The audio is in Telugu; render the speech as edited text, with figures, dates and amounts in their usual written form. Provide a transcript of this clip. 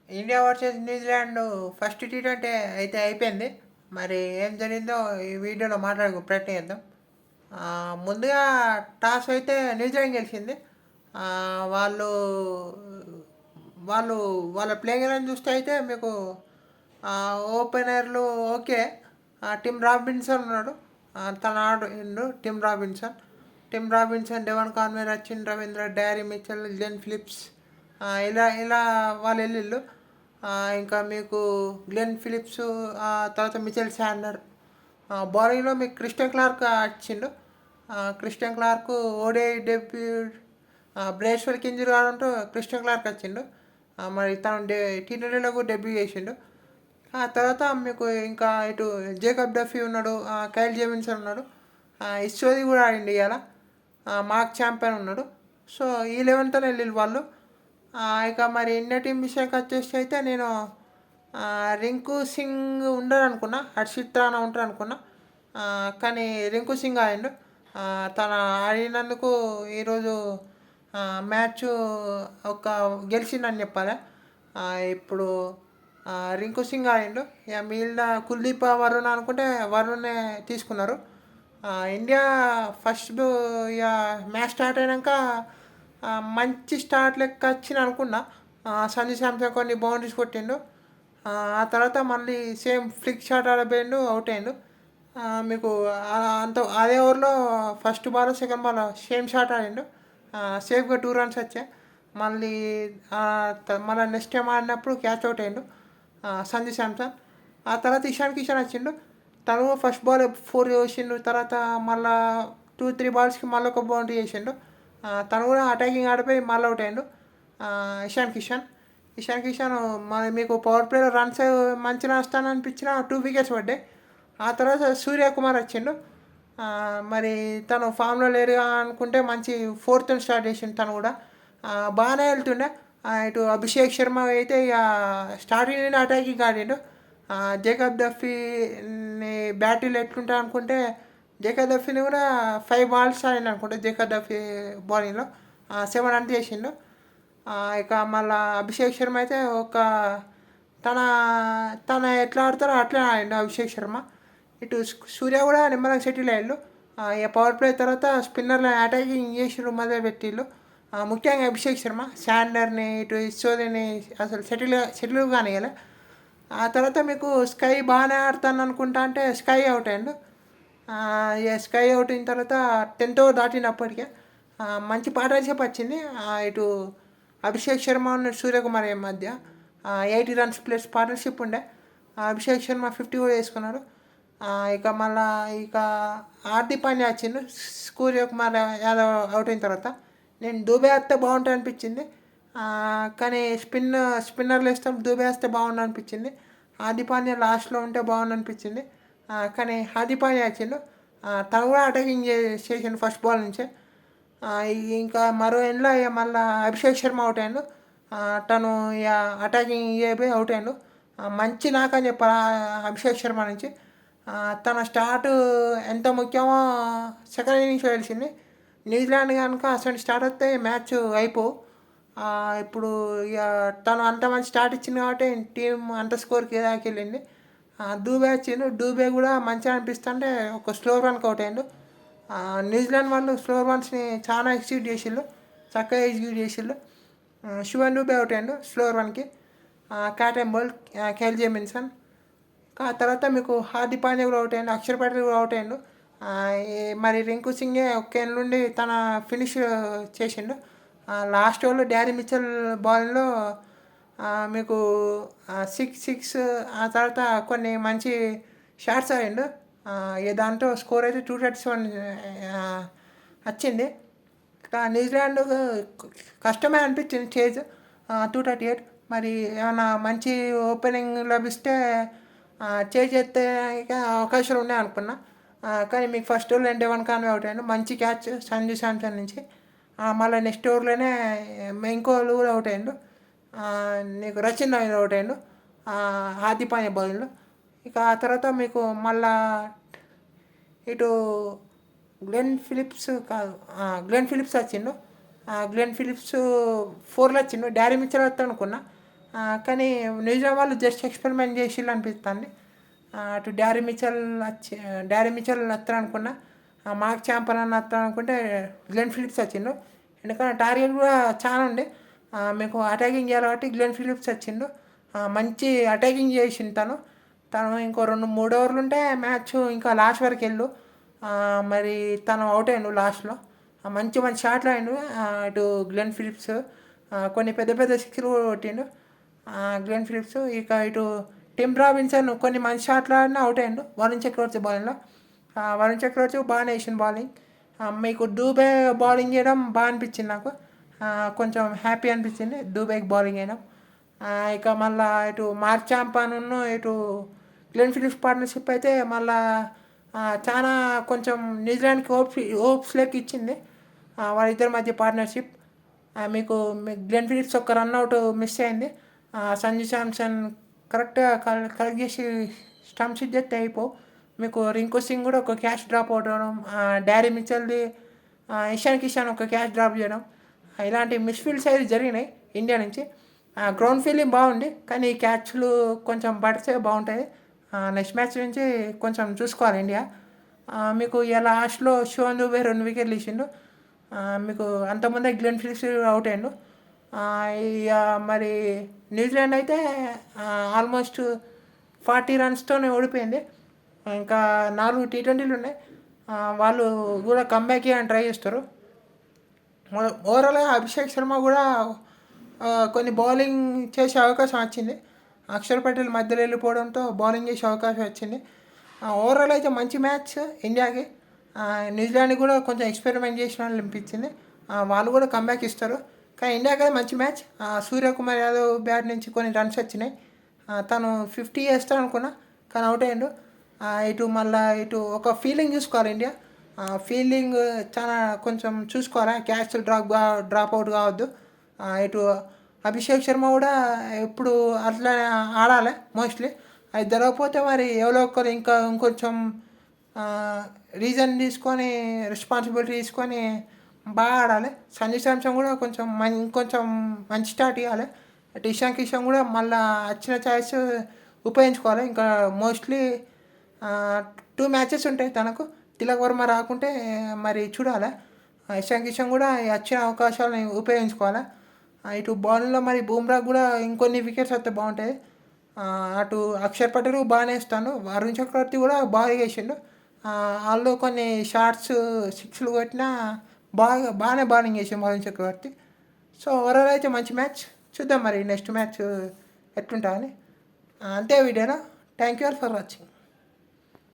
India versus New Zealand first T20 అయితే అయిపోయింది. మరి ఏం జరిగిందో ఈ వీడియోలో మాట్లాడుకో ప్రయత్నం చేద్దాం. ముందుగా టాస్ అయితే న్యూజిలాండ్ గెలిచింది. ఆ, వాళ్ళు వాళ్ళు వాళ్ళ ప్లేయింగ్ ఎలెవన్ చూస్తే అయితే మీకు ఓపెనర్లు ఓకే. టిమ్ రాబిన్సన్ ఉన్నాడు. తన ఆడిండు Tim Robinson, Devon Conway, Rachin Ravindra, Daryl Mitchell, Glenn Phillips, ఇలా వాళ్ళు వెళ్ళిళ్ళు. ఇంకా మీకు గ్లెన్ ఫిలిప్స్, తర్వాత మిచెల్ శాండర్. బౌలింగ్లో మీకు క్రిస్టియన్ క్లార్క్ వచ్చిండు. క్రిస్టియన్ క్లార్క్ ఓడిఐ డెబ్యూ బ్రేస్వెల్కి ఇంజరీ కావడంతో క్రిస్టియన్ క్లార్క్ వచ్చిండు. మరి తను టీ20లో కూడా డెబ్యూ చేసిండు. ఆ తర్వాత మీకు ఇంకా ఇటు జేకబ్ డఫీ ఉన్నాడు, కైల్ జేమిన్సన్ ఉన్నాడు, ఇస్సోది కూడా ఆడిండు ఇవాళ, మార్క్ ఛాంపియన్ ఉన్నాడు. సో ఈ లెవెన్తోనే వెళ్ళి వాళ్ళు. ఇక మరి ఇండియా టీం విషయానికి వచ్చేసి అయితే నేను రింకు సింగ్ ఉండడు అనుకున్నా, హర్షిత్ రాణా ఉంటాడు అనుకున్నా. కానీ రింకు సింగ్ ఆడిండు. తన ఆడినందుకు ఈరోజు మ్యాచ్ ఒక గెలిచిందని చెప్పాలి. ఇప్పుడు రింకు సింగ్ ఆడిండు. ఇక మిగిలిన కుల్దీప్ వరుణ్ అనుకుంటే వరుణ్నే తీసుకున్నారు. ఇండియా ఫస్ట్ ఇక మ్యాచ్ స్టార్ట్ అయినాక మంచి స్టార్ట్ లెక్క వచ్చింది అనుకున్నా. సంజు శాంసన్ కొన్ని బౌండరీస్ కొట్టిండు. ఆ తర్వాత మళ్ళీ సేమ్ ఫ్లిక్ షాట్ ఆడబోయిండు, అవుట్ అయిండు. మీకు అంత అదే ఓవర్లో first ball second ball same shot ఆడిండు. సేఫ్గా 2 runs వచ్చాయి. మళ్ళీ మళ్ళీ నెక్స్ట్ టైం ఆడినప్పుడు క్యాచ్ అవుట్ అయ్యిండు సంజు శాంసన్. ఆ తర్వాత ఇషాన్ కిషన్ వచ్చిండు. తను ఫస్ట్ బాల్ 4 చేసిండు. తర్వాత మళ్ళీ 2-3 balls మళ్ళీ ఒక బౌండరీ చేసిండు. తను కూడా అటాకింగ్ ఆడిపోయి మళ్ళీ అవుట్ అయ్యిండు ఇషాన్ కిషన్ మరి మీకు పవర్ ప్లేలో రన్స్ మంచిగా వస్తాననిపించిన 2 wickets పడ్డాయి. ఆ తర్వాత సూర్యకుమార్ వచ్చిండు. మరి తను ఫామ్లో లేరుగా అనుకుంటే మంచి 4th స్టార్ట్ చేసిండు. తను కూడా బాగానే వెళ్తుండే. ఇటు అభిషేక్ శర్మ అయితే ఇక స్టార్టింగ్ నుండి అటాకింగ్ ఆడిండు. జేకబ్ డఫీని బ్యాటిల్ ఎట్లుంటా అనుకుంటే జేకబ్ డఫీని కూడా 5 balls ఆడిండు అనుకుంటే జేకబ్ డఫీ బౌలింగ్లో 7 runs చేసిండు. ఇక మళ్ళా అభిషేక్ శర్మ అయితే ఒక తన తన ఎట్లా ఆడతారో అట్లే ఆడిండు అభిషేక్ శర్మ. ఇటు సూర్య కూడా నిమ్మలంగా సెటిల్ అయ్యాడు. ఇక పవర్ ప్లే తర్వాత స్పిన్నర్లు అటాకింగ్ చేసిరు మొదలు పెట్టిళ్ళు. ముఖ్యంగా అభిషేక్ శర్మ శాండర్ని ఇటు ఇస్సోదిని అసలు సెటిల్ కానివ్వలే. ఆ తర్వాత మీకు స్కై బాగానే ఆడుతాను అనుకుంటా అంటే స్కై అవుట్ అయ్యిండు. ఇక స్కై అవుట్ అయిన తర్వాత 10th over దాటినప్పటికే మంచి పార్ట్నర్షిప్ వచ్చింది. ఇటు అభిషేక్ శర్మ ఉన్న సూర్యకుమార్ మధ్య 80 runs ప్లస్ పార్ట్నర్షిప్ ఉండే. అభిషేక్ శర్మ 50 కూడా వేసుకున్నాడు. ఇక మళ్ళా ఇక హార్దిక్ పాండ్యా వచ్చిండు సూర్యకుమార్ యాదవ్ అవుట్ అయిన తర్వాత. నేను దూబే వస్తే బాగుంటుంది అనిపించింది. కానీ స్పిన్నర్లు వేస్తాం దూబే వస్తే బాగుండు అనిపించింది. హార్దిక్ పాండ్యా లాస్ట్లో ఉంటే బాగుండు అనిపించింది. కానీ హార్దిక్ పాండ్యా వచ్చిండు. తను కూడా అటాకింగ్ చేసిండు ఫస్ట్ బాల్ నుంచే. ఇంకా మరో ఎండ్లో ఇక మళ్ళీ అభిషేక్ శర్మ అవుట్ అయ్యిండు. తను ఇక అటాకింగ్ అయిపోయి అవుట్ అయ్యిండు. మంచి నాక్ అని చెప్పాలి అభిషేక్ శర్మ నుంచి. తన స్టార్ట్ ఎంత ముఖ్యమో సెకండ్ ఇన్నింగ్స్లో తెలిసింది. న్యూజిలాండ్ కనుక అసలు స్టార్ట్ వస్తే మ్యాచ్ అయిపో. ఇప్పుడు ఇక తను అంత మంచి స్టార్ట్ ఇచ్చింది కాబట్టి టీం అంత స్కోర్కి దాకా వెళ్ళింది. డూబే వచ్చిండు. డూబే కూడా మంచిగా అనిపిస్తుంటే ఒక స్లో రన్కి అవుట్ అయ్యిండు. న్యూజిలాండ్ వాళ్ళు స్లో రన్స్ని చాలా ఎగ్జిక్యూట్ చేసిళ్ళు, చక్కగా ఎగ్జిక్యూట్ చేసిళ్ళు. శివన్ డూబే అవుట్ అయ్యిండు స్లో రన్కి. క్యాటన్ బోల్, కైల్ జేమిన్సన్. ఆ తర్వాత మీకు హార్దిక్ పాండ్యా కూడా అవుట్ అయ్యిండు, అక్షర్ పటేల్ కూడా అవుట్ అయ్యిండు. మరి రింకు సింగే ఒక్క ఎండ్ నుండి తన ఫినిష్ చేసిండు. లాస్ట్ ఓవర్లో డ్యారీ మిచెల్ బాల్లో మీకు 6 ఆ తర్వాత కొన్ని మంచి షాట్స్ ఆడిండు. దాంతో స్కోర్ అయితే 237 వచ్చింది. న్యూజిలాండ్ కష్టమే అనిపించింది చేజ్ 238. మరి ఏమైనా మంచి ఓపెనింగ్ లభిస్తే చేస్తే అవకాశాలు ఉన్నాయి అనుకున్నా. కానీ మీకు ఫస్ట్ ఓవర్లో డెవన్ కాన్వే అవుట్ అయ్యాను, మంచి క్యాచ్ సంజు శాంసన్ నుంచి. మళ్ళీ నెక్స్ట్ ఓవర్లోనే ఇంకోళ్ళు కూడా అవుట్ అయ్యిండు. నీకు రచిన్ రవీంద్ర అవుట్ అయ్యిండు హార్దిక్ పాండ్యా బౌలింగ్లో. ఇక ఆ తర్వాత మీకు మళ్ళా ఇటు గ్లెన్ ఫిలిప్స్ వచ్చిండు. గ్లెన్ ఫిలిప్స్ 4లో వచ్చిండు. డ్యారీ మిచెల్ వస్తాడు అనుకున్నా. కానీ న్యూజిలాండ్ వాళ్ళు జస్ట్ ఎక్స్పెరిమెంట్ చేసిళ్ళు అనిపిస్తుంది. అటు డ్యారీ మిచెల్ వస్తారు అనుకున్నా, మార్క్ చాంపల్ అని వస్తారు అనుకుంటే గ్లెన్ ఫిలిప్స్ వచ్చిండు. ఎందుకంటే టార్గెట్ కూడా చాలా ఉండే, మీకు అటాకింగ్ చేయాలి కాబట్టి గ్లెన్ ఫిలిప్స్ వచ్చిండు. మంచి అటాకింగ్ చేసిండు తను ఇంకో 2-3 ఓవర్లు ఉంటే మ్యాచ్ ఇంకా లాస్ట్ వరకు వెళ్ళు. మరి తను అవుట్ అయ్యిండు లాస్ట్లో. మంచి మంచి షాట్లు ఆడిండు ఇటు గ్లెన్ ఫిలిప్స్. కొన్ని పెద్ద పెద్ద సిక్స్లు కొట్టిండు గ్లెన్ ఫిలిప్స్. ఇక ఇటు టిమ్ రాబిన్సన్ కొన్ని మంచి షాట్లు ఆడినా అవుట్ అయ్యిండు వరుణ్ చక్రవర్తి బౌలింగ్లో. వరుణ్ చక్రవర్తి బాగానే వేసిండు బౌలింగ్. మీకు దూబే బౌలింగ్ చేయడం బాగా అనిపించింది నాకు. కొంచెం హ్యాపీ అనిపించింది దూబేకి బౌలింగ్ చేయడం. ఇక మళ్ళీ ఇటు మార్క్ చాంపాను ఇటు గ్లెన్ ఫిలిప్స్ పార్ట్నర్షిప్ అయితే మళ్ళా చాలా కొంచెం న్యూజిలాండ్కి హోప్స్ లెక్క ఇచ్చింది వాళ్ళిద్దరి మధ్య పార్ట్నర్షిప్. మీకు గ్లెన్ ఫిలిప్స్ ఒక రన్అట్ మిస్ అయింది. సంజు శాంసన్ కరెక్ట్గా కలెక్ట్ చేసి స్టంప్స్ ఇచ్చేస్తే అయిపో. మీకు రింకు సింగ్ కూడా ఒక క్యాచ్ డ్రాప్ అవుట్ అవ్వడం, డ్యారీ మిచెల్ది ఇషాన్ కిషాన్ ఒక క్యాచ్ డ్రాప్ చేయడం, ఇలాంటి మిస్ఫీల్డ్స్ అయితే జరిగినాయి ఇండియా నుంచి. గ్రౌండ్ ఫీలింగ్ బాగుంది, కానీ ఈ క్యాచ్లు కొంచెం పడితే బాగుంటుంది. నెక్స్ట్ మ్యాచ్ నుంచి కొంచెం చూసుకోవాలి ఇండియా. మీకు ఇలా లాస్ట్లో శివన్ దుబే 2 వికెట్లు ఇచ్చిండు. మీకు అంతకుముందే గ్లెన్ ఫిలిప్స్ అవుట్ అయ్యిండు. ఇక మరి న్యూజిలాండ్ అయితే ఆల్మోస్ట్ 40 రన్స్తోనే ఓడిపోయింది. ఇంకా 4 T20లు ఉన్నాయి. వాళ్ళు కూడా కంబ్యాక్ చేయడానికి ట్రై చేస్తారు. ఓవరాల్గా అభిషేక్ శర్మ కూడా కొన్ని బౌలింగ్ చేసే అవకాశం వచ్చింది. అక్షర్ పటేల్ మధ్యలో వెళ్ళిపోవడంతో బౌలింగ్ చేసే అవకాశం వచ్చింది. ఓవరాల్ అయితే మంచి మ్యాచ్ ఇండియాకి. న్యూజిలాండ్ కూడా కొంచెం ఎక్స్పెరిమెంట్ చేసిన అనిపించింది. వాళ్ళు కూడా కంబ్యాక్ ఇస్తారు. కానీ ఇండియాకి అయితే మంచి మ్యాచ్. సూర్యకుమార్ యాదవ్ బ్యాట్ నుంచి కొన్ని రన్స్ వచ్చినాయి. తను 50 వేస్తాను అనుకున్నా, కానీ అవుట్ అయ్యిండు. ఇటు ఒక ఫీల్డింగ్ చూసుకోవాలి ఇండియా. ఫీల్డింగ్ చాలా కొంచెం చూసుకోవాలి, క్యాచ్ డ్రాప్ అవుట్ కావద్దు. ఇటు అభిషేక్ శర్మ కూడా ఎప్పుడు అట్లా ఆడాలి మోస్ట్లీ. అది జరగకపోతే మరి ఎవరో ఒకరు ఇంకొంచెం రీజన్ తీసుకొని రెస్పాన్సిబిలిటీ తీసుకొని బాగా ఆడాలి. సంజు శాంసన్ కూడా ఇంకొంచెం మంచి స్టార్ట్ ఇవ్వాలి. అటు ఇషాన్ కిషాన్ కూడా మళ్ళీ వచ్చిన ఛాయిస్ ఉపయోగించుకోవాలి. ఇంకా మోస్ట్లీ 2 మ్యాచెస్ ఉంటాయి తనకు. తిలక్ వర్మ రాకుంటే మరి చూడాలి. ఇషాన్ కిషాన్ కూడా వచ్చిన అవకాశాలను ఉపయోగించుకోవాలి. ఇటు బౌలింగ్లో మరి బూమ్రా కూడా ఇంకొన్ని వికెట్స్ వస్తే బాగుంటుంది. అటు అక్షర్ పటేల్ బాగానే వేస్తాను. వరుణ్ చక్రవర్తి కూడా బాగా వేసిండు. వాళ్ళు కొన్ని షార్ట్స్ 6లు కొట్టినా బాగానే బౌలింగ్ చేసిండు వరుణ్ చక్రవర్తి. సో ఓవరాల్ అయితే మంచి మ్యాచ్. చూద్దాం మరి నెక్స్ట్ మ్యాచ్ ఎట్లుంటుందని. అంతే వీడియోలో. Thank you all for watching.